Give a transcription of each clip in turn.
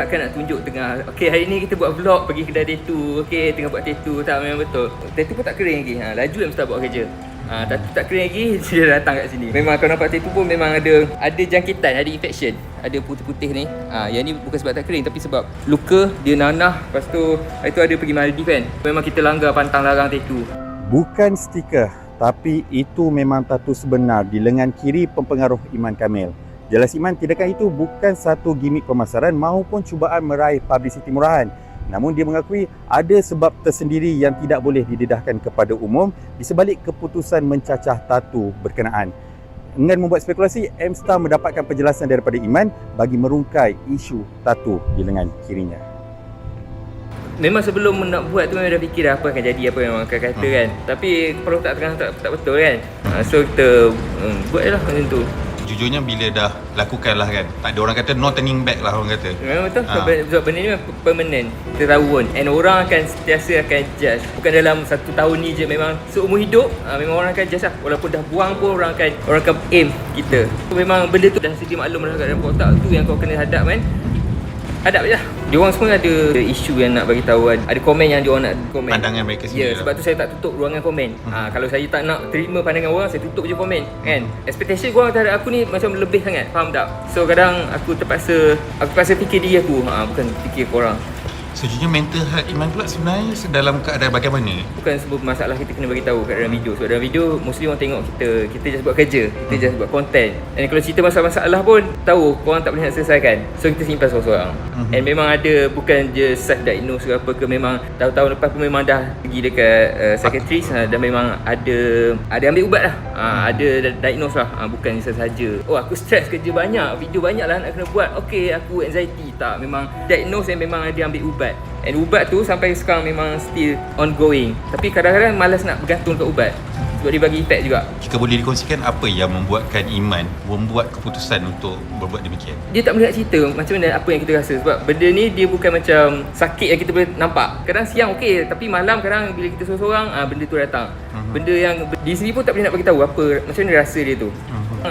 takkan nak tunjuk tengah okey hari ni kita buat vlog pergi kedai tattoo, okey tengah buat tattoo, tak memang betul. Tattoo pun tak kering lagi. Laju yang mesti buat kerja. Tattoo tak kering lagi dia datang kat sini. Memang kau nampak tattoo pun memang ada jangkitan, ada infection. Ada putih-putih ni. Yang ni bukan sebab tak kering tapi sebab luka dia nanah. Lepas tu itu ada pergi Maldives kan. Memang kita langgar pantang larang tattoo. Bukan stiker, tapi itu memang tatu sebenar di lengan kiri pempengaruh Iman Kamil. Jelas Iman, tindakan itu bukan satu gimik pemasaran maupun cubaan meraih publicity murahan. Namun dia mengakui ada sebab tersendiri yang tidak boleh didedahkan kepada umum di sebalik keputusan mencacah tatu berkenaan. Dengan membuat spekulasi, M-Star mendapatkan penjelasan daripada Iman bagi merungkai isu tatu di lengan kirinya. Memang sebelum nak buat tu memang dah fikir apa akan jadi, apa yang orang akan kata kan. Tapi kepala otak tengah tak betul kan. So kita buat je lah macam tu. Jujurnya bila dah lakukan lah kan, tak ada orang kata no turning back lah orang kata. Memang betul. Sebab benda ni memang permanent. Kita tahu pun. And orang akan sentiasa akan judge. Bukan dalam 1 tahun ni je, memang seumur hidup memang orang akan judge lah. Walaupun dah buang pun orang akan aim kita. Memang benda tu dah sedia maklum dah kat dalam otak tu yang kau kena hadap kan. Hadap je lah. Diorang semua ada isu yang nak bagi tahu. Ada komen yang diorang nak komen. Pandangan mereka sendiri. Ya, sebab tu saya tak tutup ruangan komen. Kalau saya tak nak terima pandangan orang, saya tutup je komen kan. Expectation korang terhadap aku ni macam lebih sangat, faham tak? So kadang aku terpaksa fikir diri aku, bukan fikir korang. Sejujurnya mental health Iman pula sebenarnya dalam keadaan bagaimana? Bukan sebuah masalah kita kena bagi tahu kat dalam video. Sebab dalam video mostly orang tengok kita just buat kerja, kita just buat content. And kalau cerita masalah-masalah pun tahu korang tak boleh nak selesaikan. So kita simpan seorang-seorang. And memang ada, bukan je self diagnose ke apa ke, memang tahun-tahun lepas pun memang dah pergi dekat psychiatrist dan memang ada ambil ubat lah. Ada diagnose lah. Bukan saja aku stres kerja banyak, video banyak lah nak kena buat. Okay, aku anxiety. Tak, memang diagnose dan memang ada ambil ubat. And ubat tu sampai sekarang memang still ongoing. Tapi kadang-kadang malas nak bergantung ke ubat sebab dia bagi efek juga. Jika boleh dikongsikan apa yang membuatkan Iman membuat keputusan untuk berbuat demikian? Dia tak boleh nak cerita macam mana apa yang kita rasa. Sebab benda ni dia bukan macam sakit yang kita boleh nampak. Kadang siang okey, tapi malam kadang bila kita seorang-seorang benda tu datang. Benda yang di sini pun tak boleh nak bagi tahu apa macam mana rasa dia tu.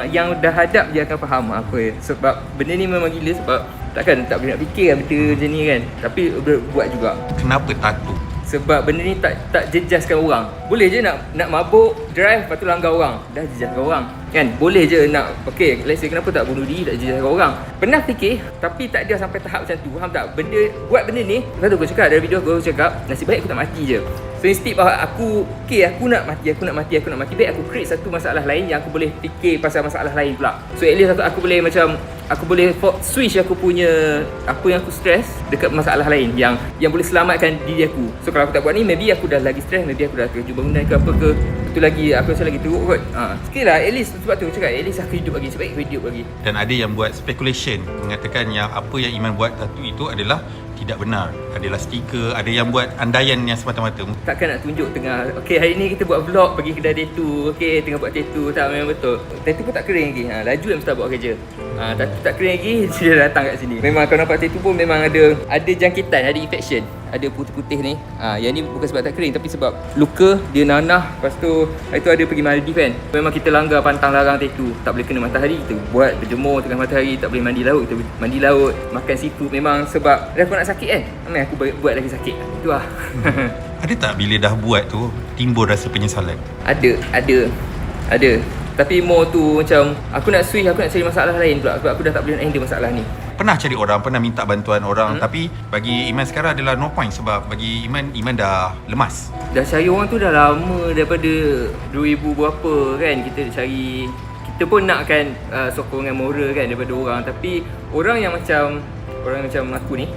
Yang dah hadap dia akan faham apa. Sebab benda ni memang gila, sebab takkan tak boleh nak fikir benda macam ni kan. Tapi buat juga. Kenapa tatu? Sebab benda ni tak jejaskan orang. Boleh je nak mabuk, drive, lepas tu langgar orang. Dah jejaskan orang kan. Boleh je nak, okay, let's say kenapa tak bunuh diri, tak jejaskan orang. Pernah fikir, tapi tak ada sampai tahap macam tu. Faham tak? Buat benda ni, lepas tu aku cakap dalam video aku cakap, nasib baik aku tak mati je. So instead bahawa aku nak mati, baik aku create satu masalah lain yang aku boleh fikir pasal masalah lain pula. So at least aku boleh aku boleh switch aku punya apa yang aku stress dekat masalah lain yang boleh selamatkan diri aku. So kalau aku tak buat ni, maybe aku dah lagi stress, maybe aku dah terjun bangunan ke apa ke, betul lagi aku rasa lagi teruk kot. Sikit lah, at least sebab tu aku cakap at least aku hidup lagi, sebaik aku hidup lagi. Dan ada yang buat speculation mengatakan yang apa yang Iman buat tatu itu adalah tidak benar, adalah stiker. Ada yang buat andaian yang semata-mata. Takkan nak tunjuk tengah, okay hari ni kita buat vlog pergi kedai tattoo, okay tengah buat tattoo. Tak, memang betul. Tattoo pun tak kering lagi. Laju yang mesti buat kerja. Tattoo tak kering lagi dia datang kat sini. Memang kau nampak tattoo pun memang ada jangkitan, ada infection. Ada putih-putih ni. Yang ni bukan sebab tak kering tapi sebab luka dia nanah. Lepas tu itu ada pergi Maldives kan. Memang kita langgar pantang larang tattoo. Tak boleh kena matahari, kita buat berjemur tengah matahari. Tak boleh mandi laut, kita mandi laut. Makan seafood memang sebab dah aku nak sakit kan. Aku buat lagi sakit. Itu lah. Ada tak bila dah buat tu timbul rasa penyesalan? Ada. Tapi more tu macam aku nak switch, aku nak cari masalah lain pula sebab aku dah tak boleh nak handle masalah ni. Pernah cari orang, pernah minta bantuan orang, tapi bagi Iman sekarang adalah no point sebab bagi Iman dah lemas. Dah cari orang tu dah lama, daripada 2000 berapa kan kita cari. Kita pun nakkan sokongan moral kan daripada orang, tapi orang macam aku ni,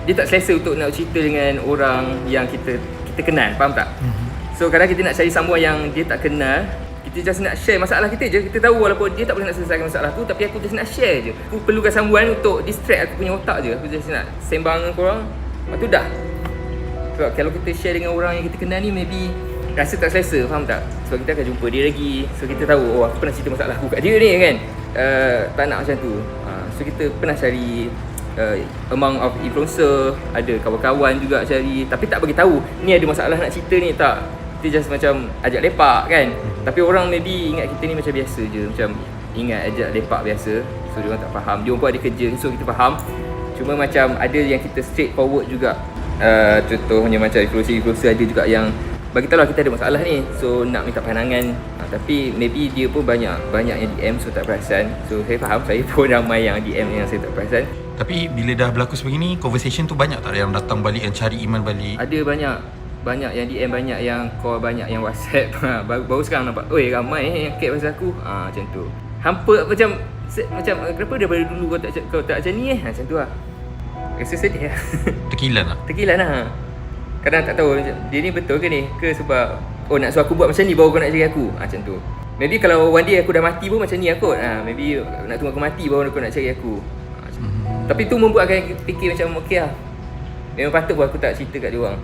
dia tak selesa untuk nak cerita dengan orang yang kita kenal, faham tak? So kadang kita nak cari someone yang dia tak kenal, kita just nak share masalah kita je. Kita tahu walaupun dia tak boleh nak selesaikan masalah tu, tapi aku just nak share je. Aku perlukan someone untuk distract aku punya otak je. Aku just nak sembang dengan korang, lepas tu dah. Sebab kalau kita share dengan orang yang kita kenal ni, maybe rasa tak selesa, faham tak? Sebab kita akan jumpa dia lagi. So kita tahu, aku pernah cerita masalah aku kat dia ni kan. Tak nak macam tu. So kita pernah cari among of influencer, ada kawan-kawan juga cari, tapi tak bagi tahu ni ada masalah nak cerita ni, tak. Kita just macam ajak lepak kan. Tapi orang maybe ingat kita ni macam biasa je, macam ingat ajak lepak biasa. So dia orang tak faham, dia orang pun ada kerja. So kita faham Cuma macam ada yang kita straight forward juga. Contohnya macam influencer ada juga yang bagi tahu lah kita ada masalah ni, so nak minta pandangan. Tapi maybe dia pun banyak yang DM, so tak perasan. So saya faham, saya pun ramai yang DM yang saya tak perasan. Tapi bila dah berlaku sebegini, conversation tu banyak tak yang datang balik, yang cari Iman balik? Ada banyak yang DM, banyak yang call, banyak yang WhatsApp. Baru sekarang nampak, oi ramai yang care pasal aku. Macam tu. Hampa macam kenapa daripada dulu kau tak macam ni macam tu lah. Rasa sedih lah. Terkilan lah. Kadang tak tahu dia ni betul ke ni, ke sebab nak suruh aku buat macam ni baru kau nak cari aku. Macam tu. Maybe kalau one day aku dah mati pun macam ni kot. Maybe nak tunggu aku mati baru kau nak cari aku. Tapi tu membuatkan fikir macam okey lah. Memang patut pun aku tak cerita kat dia orang.